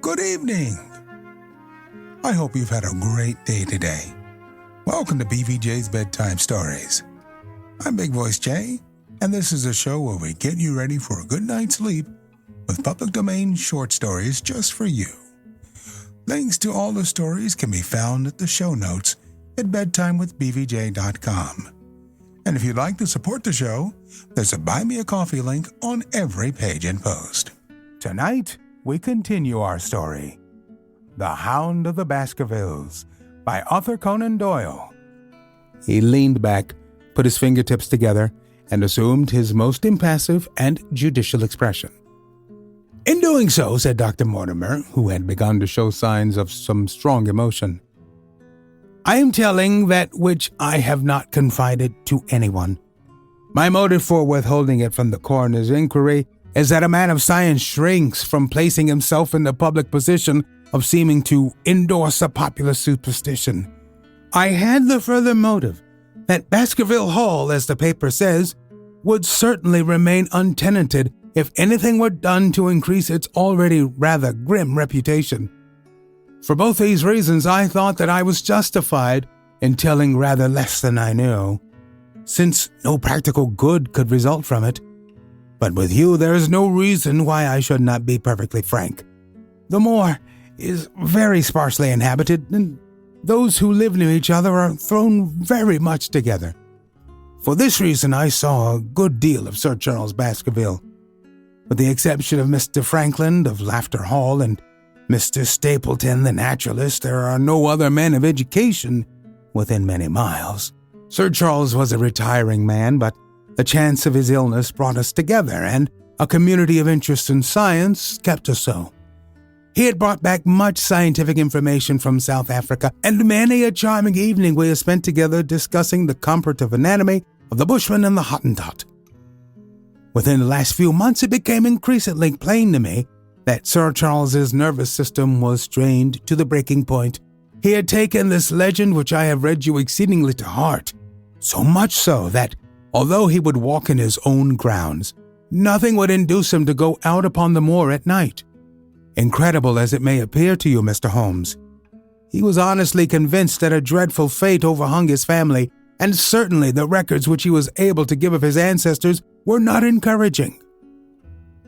Good evening. I hope you've had a great day today. Welcome to BVJ's Bedtime Stories. I'm Big Voice Jay, and this is a show where we get you ready for a good night's sleep with public domain short stories just for you. Links to all the stories can be found at the show notes at bedtimewithbvj.com. And if you'd like to support the show, there's a Buy Me a Coffee link on every page and post. Tonight, we continue our story, The Hound of the Baskervilles, by Arthur Conan Doyle. He leaned back, put his fingertips together, and assumed his most impassive and judicial expression. In doing so, said Dr. Mortimer, who had begun to show signs of some strong emotion, I am telling that which I have not confided to anyone. My motive for withholding it from the coroner's inquiry is that a man of science shrinks from placing himself in the public position of seeming to endorse a popular superstition. I had the further motive that Baskerville Hall, as the paper says, would certainly remain untenanted if anything were done to increase its already rather grim reputation. For both these reasons, I thought that I was justified in telling rather less than I knew, since no practical good could result from it. But with you, there is no reason why I should not be perfectly frank. The moor is very sparsely inhabited, and those who live near each other are thrown very much together. For this reason, I saw a good deal of Sir Charles Baskerville. With the exception of Mr. Franklin of Laughter Hall and Mr. Stapleton the naturalist, there are no other men of education within many miles. Sir Charles was a retiring man, but the chance of his illness brought us together, and a community of interest in science kept us so. He had brought back much scientific information from South Africa, and many a charming evening we had spent together discussing the comparative anatomy of the bushman and the Hottentot. Within the last few months, it became increasingly plain to me that Sir Charles's nervous system was strained to the breaking point. He had taken this legend, which I have read you, exceedingly to heart, so much so that, although he would walk in his own grounds, nothing would induce him to go out upon the moor at night. Incredible as it may appear to you, Mr. Holmes, he was honestly convinced that a dreadful fate overhung his family, and certainly the records which he was able to give of his ancestors were not encouraging.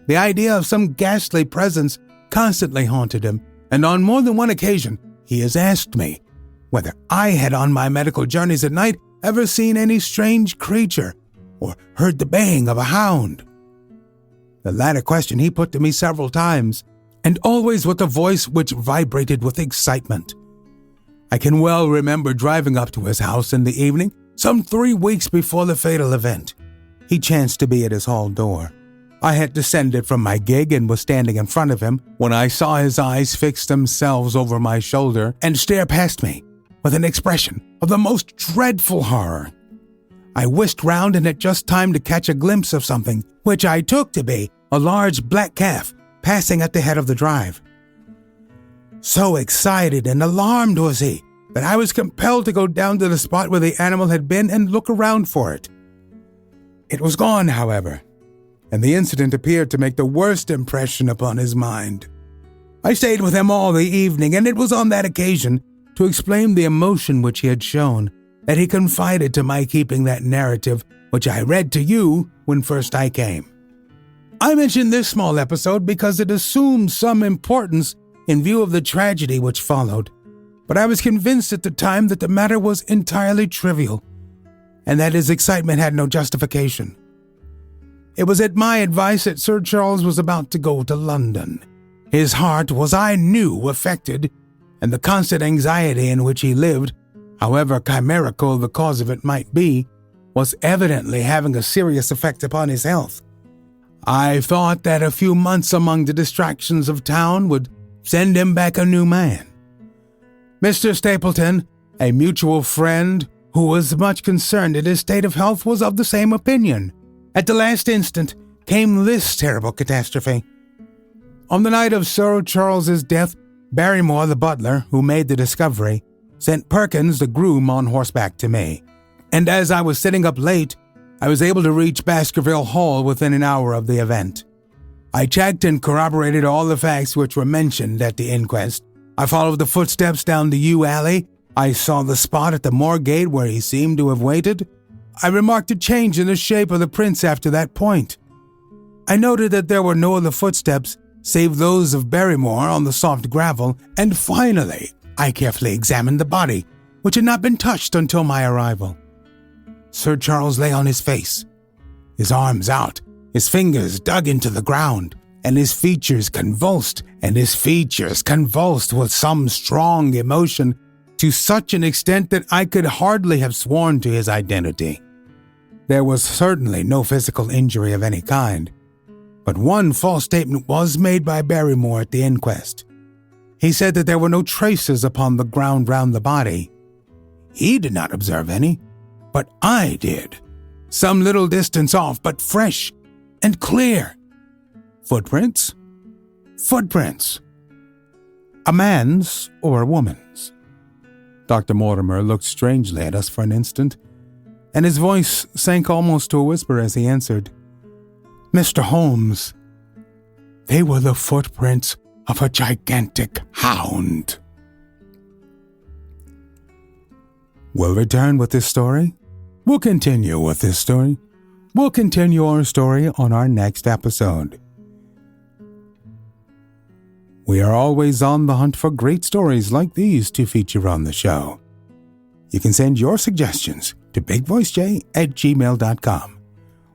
The idea of some ghastly presence constantly haunted him, and on more than one occasion he has asked me whether I had on my medical journeys at night ever seen any strange creature or heard the baying of a hound. The latter question he put to me several times, and always with a voice which vibrated with excitement. I can well remember driving up to his house in the evening, some 3 weeks before the fatal event. He chanced to be at his hall door. I had descended from my gig and was standing in front of him when I saw his eyes fix themselves over my shoulder and stare past me with an expression of the most dreadful horror. I whisked round and had just time to catch a glimpse of something, which I took to be a large black calf passing at the head of the drive. So excited and alarmed was he that I was compelled to go down to the spot where the animal had been and look around for it. It was gone, however, and the incident appeared to make the worst impression upon his mind. I stayed with him all the evening, and it was on that occasion, to explain the emotion which he had shown, that he confided to my keeping that narrative which I read to you when first I came. I mention this small episode because it assumes some importance in view of the tragedy which followed, but I was convinced at the time that the matter was entirely trivial, and that his excitement had no justification. It was at my advice that Sir Charles was about to go to London. His heart was, I knew, affected, and the constant anxiety in which he lived, however chimerical the cause of it might be, was evidently having a serious effect upon his health. I thought that a few months among the distractions of town would send him back a new man. Mr. Stapleton, a mutual friend who was much concerned at his state of health, was of the same opinion. At the last instant came this terrible catastrophe. On the night of Sir Charles's death, Barrymore, the butler, who made the discovery, sent Perkins, the groom, on horseback to me, and as I was sitting up late, I was able to reach Baskerville Hall within an hour of the event. I checked and corroborated all the facts which were mentioned at the inquest. I followed the footsteps down the yew alley. I saw the spot at the moor gate where he seemed to have waited. I remarked a change in the shape of the prints after that point. I noted that there were no other footsteps save those of Barrymore on the soft gravel, and finally, I carefully examined the body, which had not been touched until my arrival. Sir Charles lay on his face, his arms out, his fingers dug into the ground, and his features convulsed with some strong emotion to such an extent that I could hardly have sworn to his identity. There was certainly no physical injury of any kind, but one false statement was made by Barrymore at the inquest. He said that there were no traces upon the ground round the body. He did not observe any, but I did, some little distance off, but fresh and clear. Footprints? Footprints. A man's or a woman's? Dr. Mortimer looked strangely at us for an instant, and his voice sank almost to a whisper as he answered, "Mr. Holmes, they were the footprints of a gigantic hound." We'll return with this story. We'll continue with this story. We'll continue our story on our next episode. We are always on the hunt for great stories like these to feature on the show. You can send your suggestions to bigvoicej@gmail.com.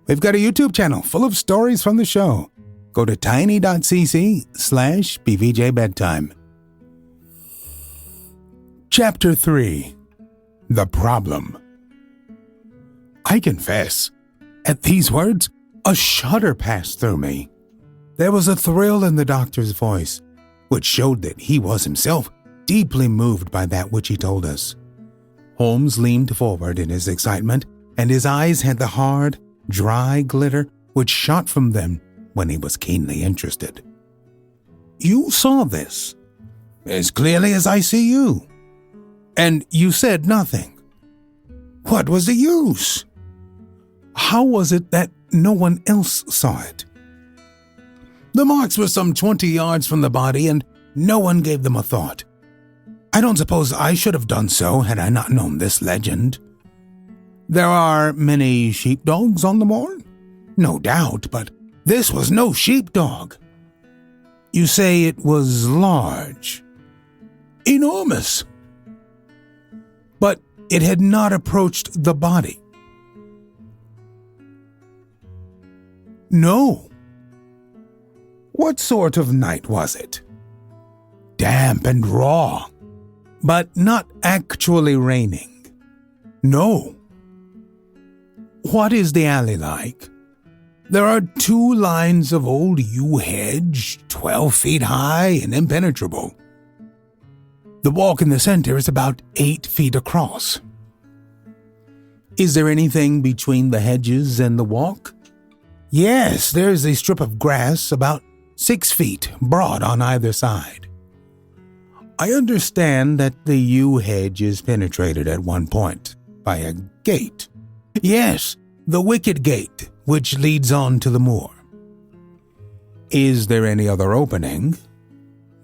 We've got a YouTube channel full of stories from the show. Go to tiny.cc/BVJ Bedtime. Chapter 3. The Problem. I confess, at these words, a shudder passed through me. There was a thrill in the doctor's voice, which showed that he was himself deeply moved by that which he told us. Holmes leaned forward in his excitement, and his eyes had the hard, dry glitter which shot from them when he was keenly interested. "You saw this, as clearly as I see you, and you said nothing. What was the use? How was it that no one else saw it? The marks were some 20 yards from the body, and no one gave them a thought. I don't suppose I should have done so had I not known this legend. There are many sheepdogs on the moor? No doubt, but this was no sheepdog. You say it was large. Enormous. But it had not approached the body. No. What sort of night was it? Damp and raw, but not actually raining. No. What is the alley like? There are 2 lines of old yew hedge, 12 feet high and impenetrable. The walk in the center is about 8 feet across. Is there anything between the hedges and the walk? Yes, there is a strip of grass about 6 feet broad on either side. I understand that the yew hedge is penetrated at one point by a gate. Yes, the wicket gate, which leads on to the moor. Is there any other opening?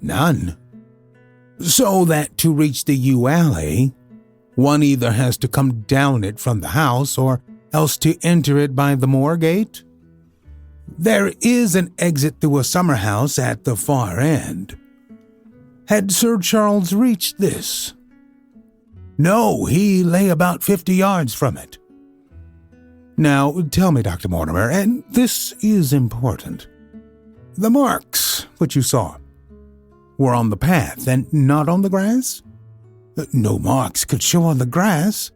None. So that to reach the yew alley, one either has to come down it from the house or else to enter it by the moor gate? There is an exit through a summer house at the far end. Had Sir Charles reached this? No, he lay about 50 yards from it. Now, tell me, Dr. Mortimer, and this is important. The marks which you saw were on the path and not on the grass? No marks could show on the grass.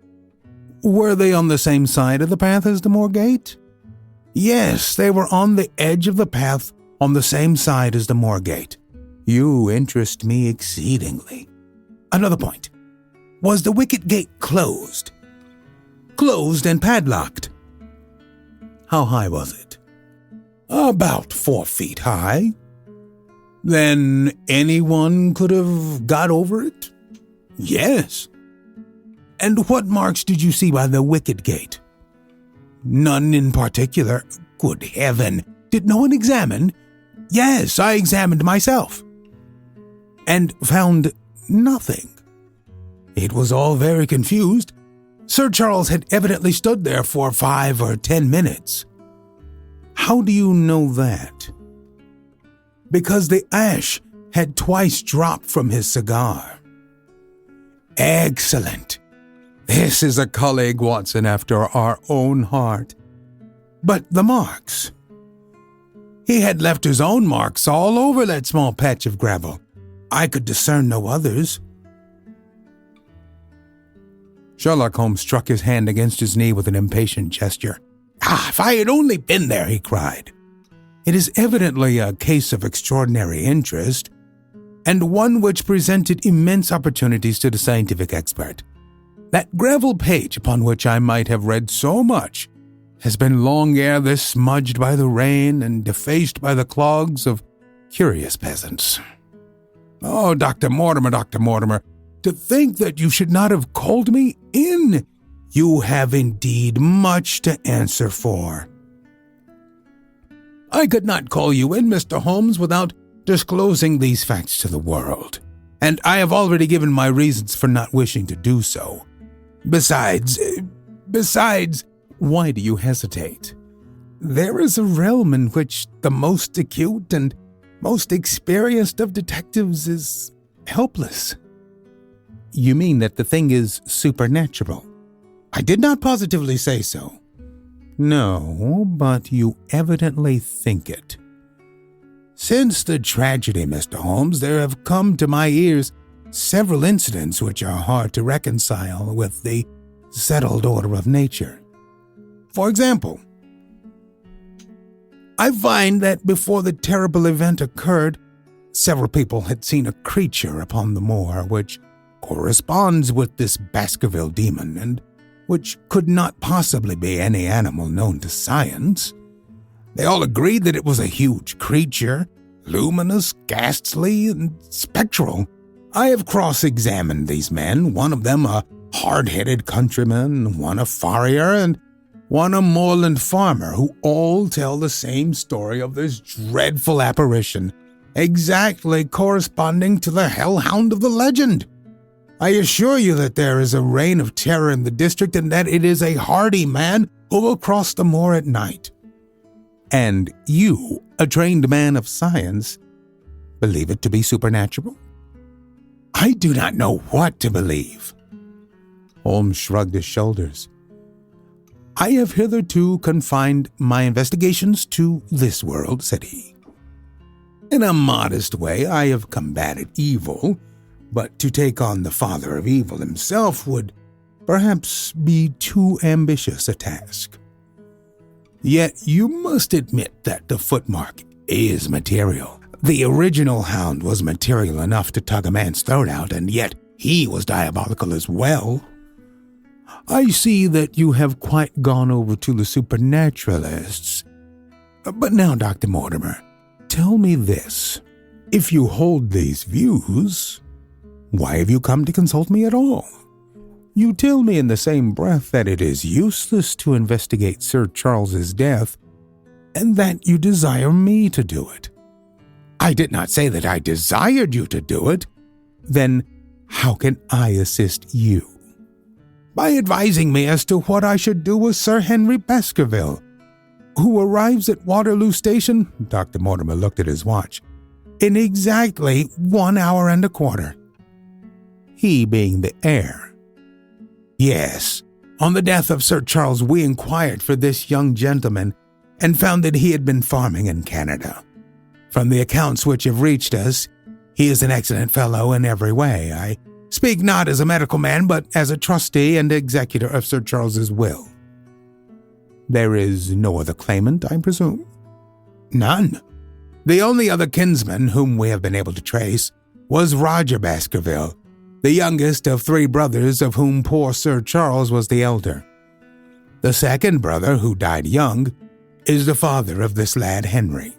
Were they on the same side of the path as the moor gate? Yes, they were on the edge of the path on the same side as the moor gate. You interest me exceedingly. Another point. Was the wicket gate closed? Closed and padlocked. How high was it? About 4 feet high. Then anyone could have got over it? Yes. And what marks did you see by the wicket gate? None in particular. Good heaven! Did no one examine? Yes, I examined myself, and found nothing. It was all very confused. Sir Charles had evidently stood there for 5 or 10 minutes. How do you know that? Because the ash had twice dropped from his cigar. Excellent. This is a colleague, Watson, after our own heart. But the marks. He had left his own marks all over that small patch of gravel. I could discern no others. Sherlock Holmes struck his hand against his knee with an impatient gesture. If I had only been there, he cried. It is evidently a case of extraordinary interest, and one which presented immense opportunities to the scientific expert. That gravel page upon which I might have read so much has been long ere this smudged by the rain and defaced by the clogs of curious peasants. Oh, Dr. Mortimer, to think that you should not have called me in. You have indeed much to answer for. I could not call you in, Mr. Holmes, without disclosing these facts to the world, and I have already given my reasons for not wishing to do so. Besides, why do you hesitate? There is a realm in which the most acute and most experienced of detectives is helpless. You mean that the thing is supernatural? I did not positively say so. No, but you evidently think it. Since the tragedy, Mr. Holmes, there have come to my ears several incidents which are hard to reconcile with the settled order of nature. For example, I find that before the terrible event occurred, several people had seen a creature upon the moor which corresponds with this Baskerville demon, and which could not possibly be any animal known to science. They all agreed that it was a huge creature, luminous, ghastly, and spectral. I have cross-examined these men, one of them a hard-headed countryman, one a farrier, and one a moorland farmer, who all tell the same story of this dreadful apparition, exactly corresponding to the hellhound of the legend. I assure you that there is a reign of terror in the district, and that it is a hardy man who will cross the moor at night. And you, a trained man of science, believe it to be supernatural? I do not know what to believe. Holmes shrugged his shoulders. I have hitherto confined my investigations to this world, said he. In a modest way, I have combated evil, but to take on the father of evil himself would perhaps be too ambitious a task. Yet you must admit that the footmark is material. The original Hound was material enough to tug a man's throat out, and yet he was diabolical as well. I see that you have quite gone over to the supernaturalists. But now, Dr. Mortimer, tell me this. If you hold these views, why have you come to consult me at all? You tell me in the same breath that it is useless to investigate Sir Charles's death, and that you desire me to do it. I did not say that I desired you to do it. Then how can I assist you? By advising me as to what I should do with Sir Henry Baskerville, who arrives at Waterloo Station, Dr. Mortimer looked at his watch, in exactly 1 hour and a quarter. He being the heir. Yes, on the death of Sir Charles we inquired for this young gentleman and found that he had been farming in Canada. From the accounts which have reached us, he is an excellent fellow in every way. I speak not as a medical man, but as a trustee and executor of Sir Charles's will. There is no other claimant, I presume? None. The only other kinsman whom we have been able to trace was Roger Baskerville, the youngest of 3 brothers, of whom poor Sir Charles was the elder. The second brother, who died young, is the father of this lad Henry.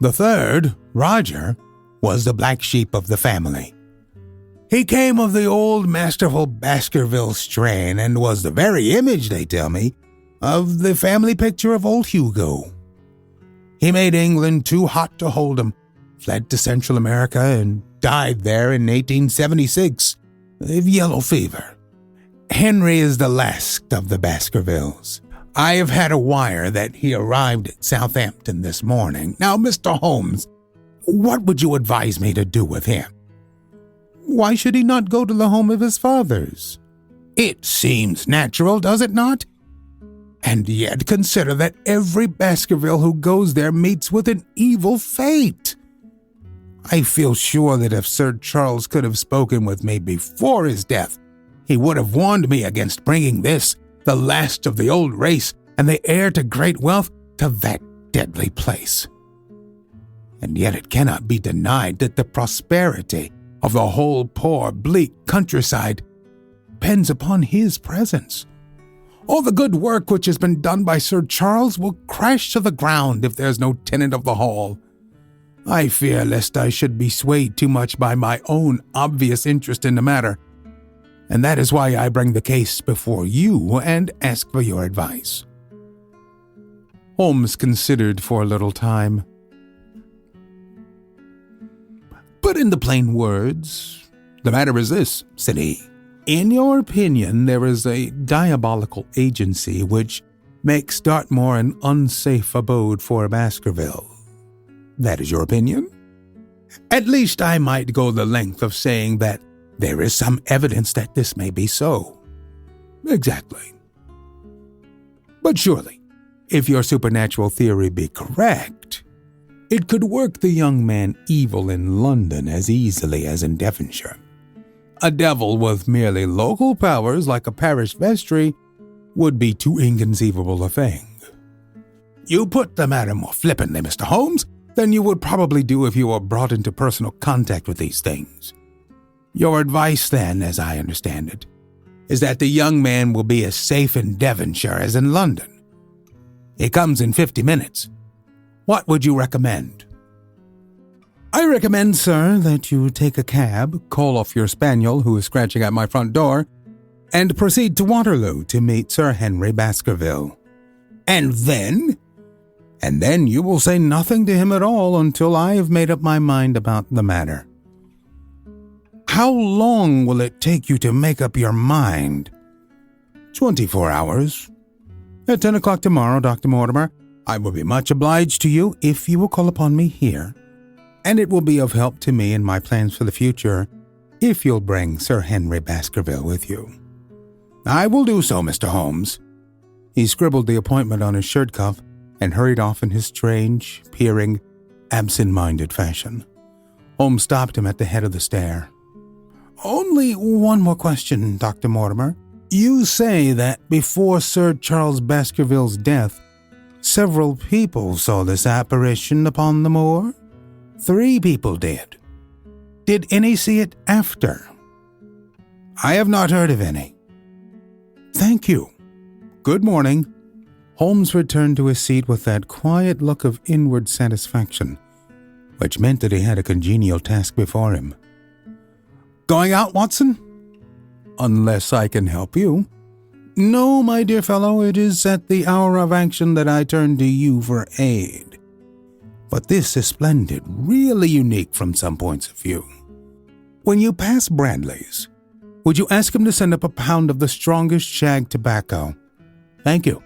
The third, Roger, was the black sheep of the family. He came of the old masterful Baskerville strain, and was the very image, they tell me, of the family picture of old Hugo. He made England too hot to hold him, fled to Central America, and died there in 1876 of yellow fever. Henry is the last of the Baskervilles. I have had a wire that he arrived at Southampton this morning. Now, Mr. Holmes, what would you advise me to do with him? Why should he not go to the home of his fathers? It seems natural, does it not? And yet consider that every Baskerville who goes there meets with an evil fate. I feel sure that if Sir Charles could have spoken with me before his death, he would have warned me against bringing this, the last of the old race and the heir to great wealth, to that deadly place. And yet it cannot be denied that the prosperity of the whole poor, bleak countryside depends upon his presence. All the good work which has been done by Sir Charles will crash to the ground if there's no tenant of the hall. I fear lest I should be swayed too much by my own obvious interest in the matter, and that is why I bring the case before you and ask for your advice." Holmes considered for a little time. "Put in the plain words, the matter is this," said he. "In your opinion, there is a diabolical agency which makes Dartmoor an unsafe abode for Baskerville. That is your opinion? At least I might go the length of saying that there is some evidence that this may be so." "Exactly. But surely, if your supernatural theory be correct, it could work the young man evil in London as easily as in Devonshire. A devil with merely local powers like a parish vestry would be too inconceivable a thing." "You put the matter more flippantly, Mr. Holmes, than you would probably do if you were brought into personal contact with these things. Your advice, then, as I understand it, is that the young man will be as safe in Devonshire as in London. He comes in 50 minutes. What would you recommend?" "I recommend, sir, that you take a cab, call off your spaniel who is scratching at my front door, and proceed to Waterloo to meet Sir Henry Baskerville. And then? And then you will say nothing to him at all until I have made up my mind about the matter." "How long will it take you to make up your mind?" 24 hours. At 10 o'clock tomorrow, Dr. Mortimer. I will be much obliged to you if you will call upon me here, and it will be of help to me in my plans for the future if you'll bring Sir Henry Baskerville with you." "I will do so, Mr. Holmes." He scribbled the appointment on his shirt cuff and hurried off in his strange, peering, absent-minded fashion. Holmes stopped him at the head of the stair. "Only one more question, Dr. Mortimer. You say that before Sir Charles Baskerville's death, several people saw this apparition upon the moor? 3 people did. Did any see it after?" "I have not heard of any." "Thank you. Good morning." Holmes returned to his seat with that quiet look of inward satisfaction, which meant that he had a congenial task before him. "Going out, Watson?" "Unless I can help you." "No, my dear fellow, it is at the hour of action that I turn to you for aid. But this is splendid, really unique from some points of view. When you pass Bradley's, would you ask him to send up a pound of the strongest shag tobacco?" "Thank you.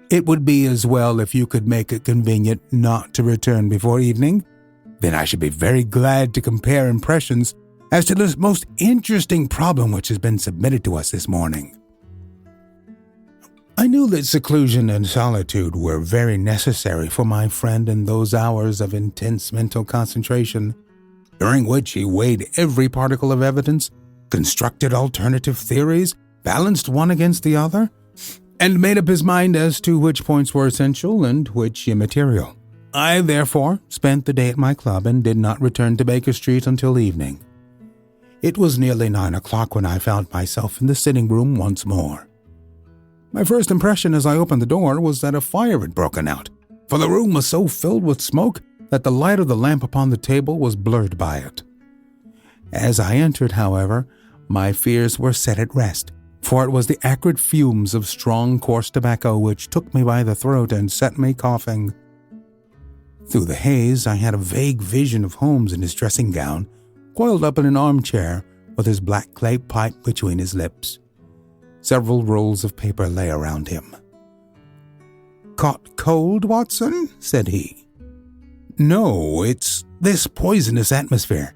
It would be as well if you could make it convenient not to return before evening. Then I should be very glad to compare impressions as to this most interesting problem which has been submitted to us this morning." I knew that seclusion and solitude were very necessary for my friend in those hours of intense mental concentration, during which he weighed every particle of evidence, constructed alternative theories, balanced one against the other, and made up his mind as to which points were essential and which immaterial. I, therefore, spent the day at my club and did not return to Baker Street until evening. It was nearly 9 o'clock when I found myself in the sitting room once more. My first impression as I opened the door was that a fire had broken out, for the room was so filled with smoke that the light of the lamp upon the table was blurred by it. As I entered, however, my fears were set at rest, for it was the acrid fumes of strong, coarse tobacco which took me by the throat and set me coughing. Through the haze, I had a vague vision of Holmes in his dressing gown, coiled up in an armchair with his black clay pipe between his lips. Several rolls of paper lay around him. "Caught cold, Watson?" said he. "No, it's this poisonous atmosphere.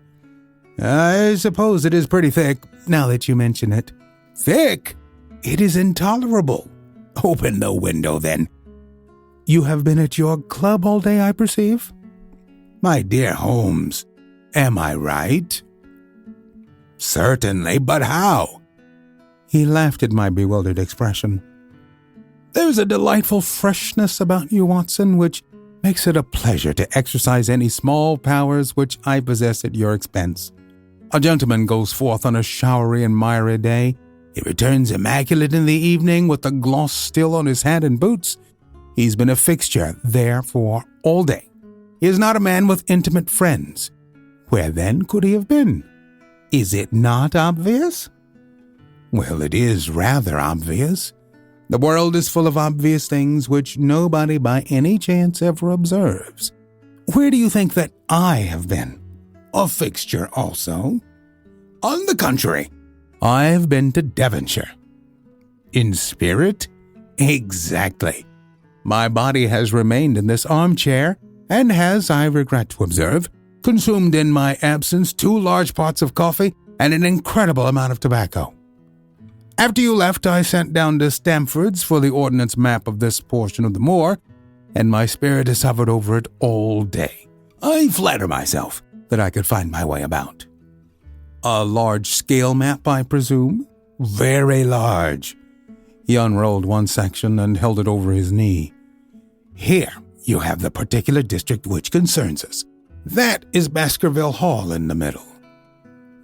I suppose it is pretty thick, now that you mention it." "Thick? It is intolerable. Open the window, then." "You have been at your club all day, I perceive?" "My dear Holmes, am I right?" "Certainly, but how?" He laughed at my bewildered expression. "There's a delightful freshness about you, Watson, which makes it a pleasure to exercise any small powers which I possess at your expense. A gentleman goes forth on a showery and miry day. He returns immaculate in the evening with the gloss still on his hat and boots. He's been a fixture there for all day. He is not a man with intimate friends. Where then could he have been? Is it not obvious?" "Well, it is rather obvious. The world is full of obvious things which nobody by any chance ever observes. Where do you think that I have been? A fixture also. On the contrary, I've been to Devonshire." "In spirit?" "Exactly. My body has remained in this armchair, and has, I regret to observe, consumed in my absence 2 large pots of coffee and an incredible amount of tobacco. After you left, I sent down to Stamford's for the ordnance map of this portion of the moor, and my spirit has hovered over it all day. I flatter myself that I could find my way about." "A large-scale map, I presume?" "Very large." He unrolled one section and held it over his knee. "Here you have the particular district which concerns us. That is Baskerville Hall in the middle."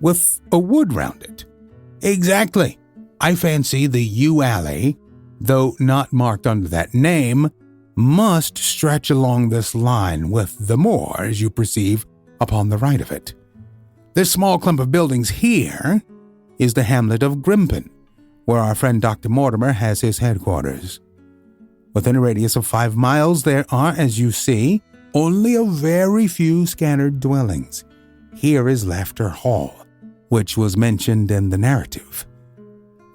"With a wood round it?" "Exactly. I fancy the yew alley, though not marked under that name, must stretch along this line with the moor, as you perceive, upon the right of it. This small clump of buildings here is the hamlet of Grimpen, where our friend Dr. Mortimer has his headquarters. Within a radius of 5 miles there are, as you see, only a very few scattered dwellings. Here is Laughter Hall, which was mentioned in the narrative.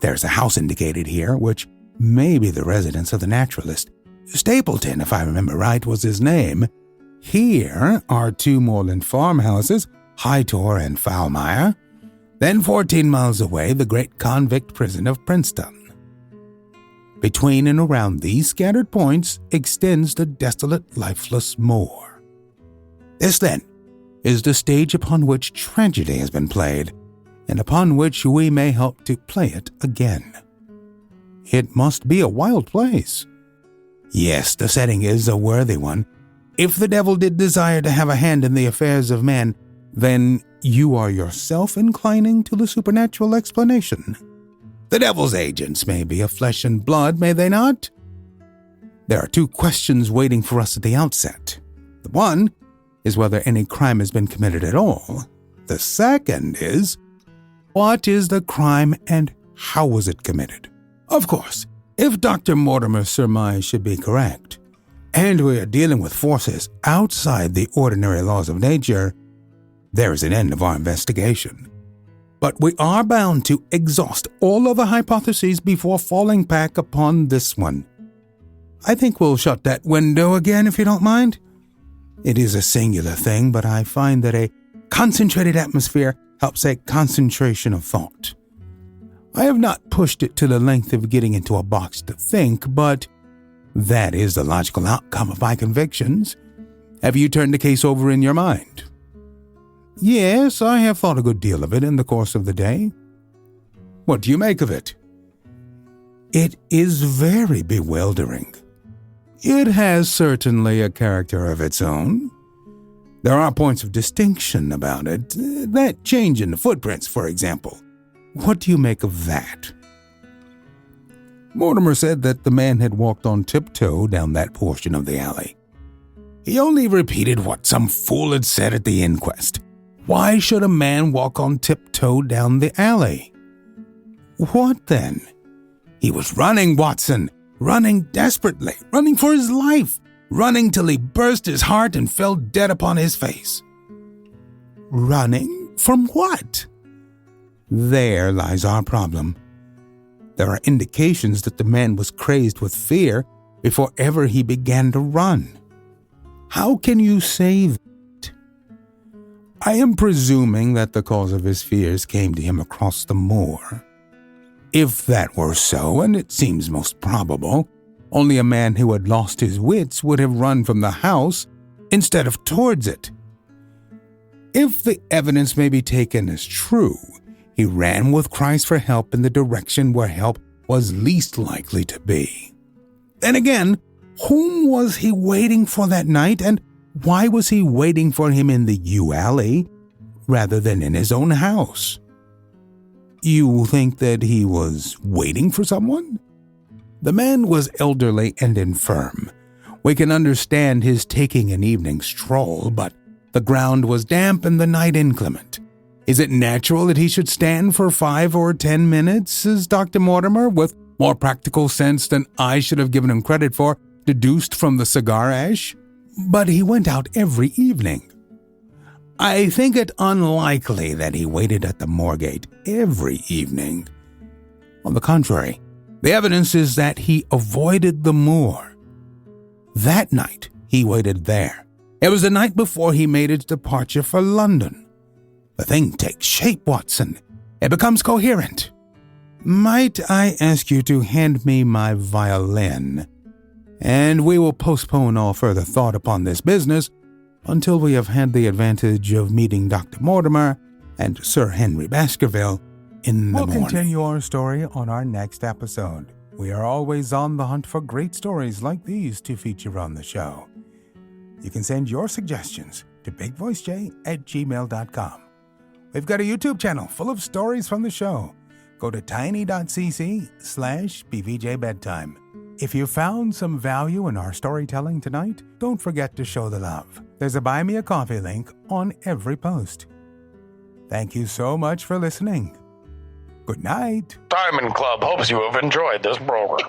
There's a house indicated here, which may be the residence of the naturalist. Stapleton, if I remember right, was his name. Here are 2 moorland farmhouses, Hightor and Foulmire. Then 14 miles away, the great convict prison of Princeton. Between and around these scattered points extends the desolate, lifeless moor. This, then, is the stage upon which tragedy has been played, and upon which we may help to play it again. It must be a wild place. Yes, the setting is a worthy one. If the devil did desire to have a hand in the affairs of man, then you are yourself inclining to the supernatural explanation. The devil's agents may be of flesh and blood, may they not? There are 2 questions waiting for us at the outset. The one is whether any crime has been committed at all. The second is, what is the crime and how was it committed? Of course, if Dr. Mortimer's surmise should be correct, and we are dealing with forces outside the ordinary laws of nature, there is an end of our investigation. But we are bound to exhaust all other hypotheses before falling back upon this one. I think we'll shut that window again, if you don't mind. It is a singular thing, but I find that a concentrated atmosphere helps a concentration of thought. I have not pushed it to the length of getting into a box to think, but that is the logical outcome of my convictions. Have you turned the case over in your mind? Yes, I have thought a good deal of it in the course of the day. What do you make of it? It is very bewildering. It has certainly a character of its own. There are points of distinction about it. That change in the footprints, for example. What do you make of that? Mortimer said that the man had walked on tiptoe down that portion of the alley. He only repeated what some fool had said at the inquest. Why should a man walk on tiptoe down the alley? What then? He was running, Watson, running desperately, running for his life. running till he burst his heart and fell dead upon his face. Running from what? There lies our problem. There are indications that the man was crazed with fear before ever he began to run. How can you say that? I am presuming that the cause of his fears came to him across the moor. If that were so, and it seems most probable, only a man who had lost his wits would have run from the house instead of towards it. If the evidence may be taken as true, he ran with cries for help in the direction where help was least likely to be. Then again, whom was he waiting for that night, and why was he waiting for him in the yew alley rather than in his own house? You think that he was waiting for someone? The man was elderly and infirm. We can understand his taking an evening stroll, but the ground was damp and the night inclement. Is it natural that he should stand for 5 or 10 minutes, says Dr. Mortimer, with more practical sense than I should have given him credit for, deduced from the cigar ash? But he went out every evening. I think it unlikely that he waited at the Moorgate every evening. On the contrary, the evidence is that he avoided the moor. That night, he waited there. It was the night before he made his departure for London. The thing takes shape, Watson. It becomes coherent. Might I ask you to hand me my violin, and we will postpone all further thought upon this business until we have had the advantage of meeting Dr. Mortimer and Sir Henry Baskerville in the morning. We'll continue our story on our next episode. We are always on the hunt for great stories like these to feature on the show. You can send your suggestions to bigvoicej@gmail.com. We've got a YouTube channel full of stories from the show. Go to tiny.cc/BVJBedtime. If you found some value in our storytelling tonight, don't forget to show the love. There's a Buy Me a Coffee link on every post. Thank you so much for listening. Good night. Diamond Club hopes you have enjoyed this program.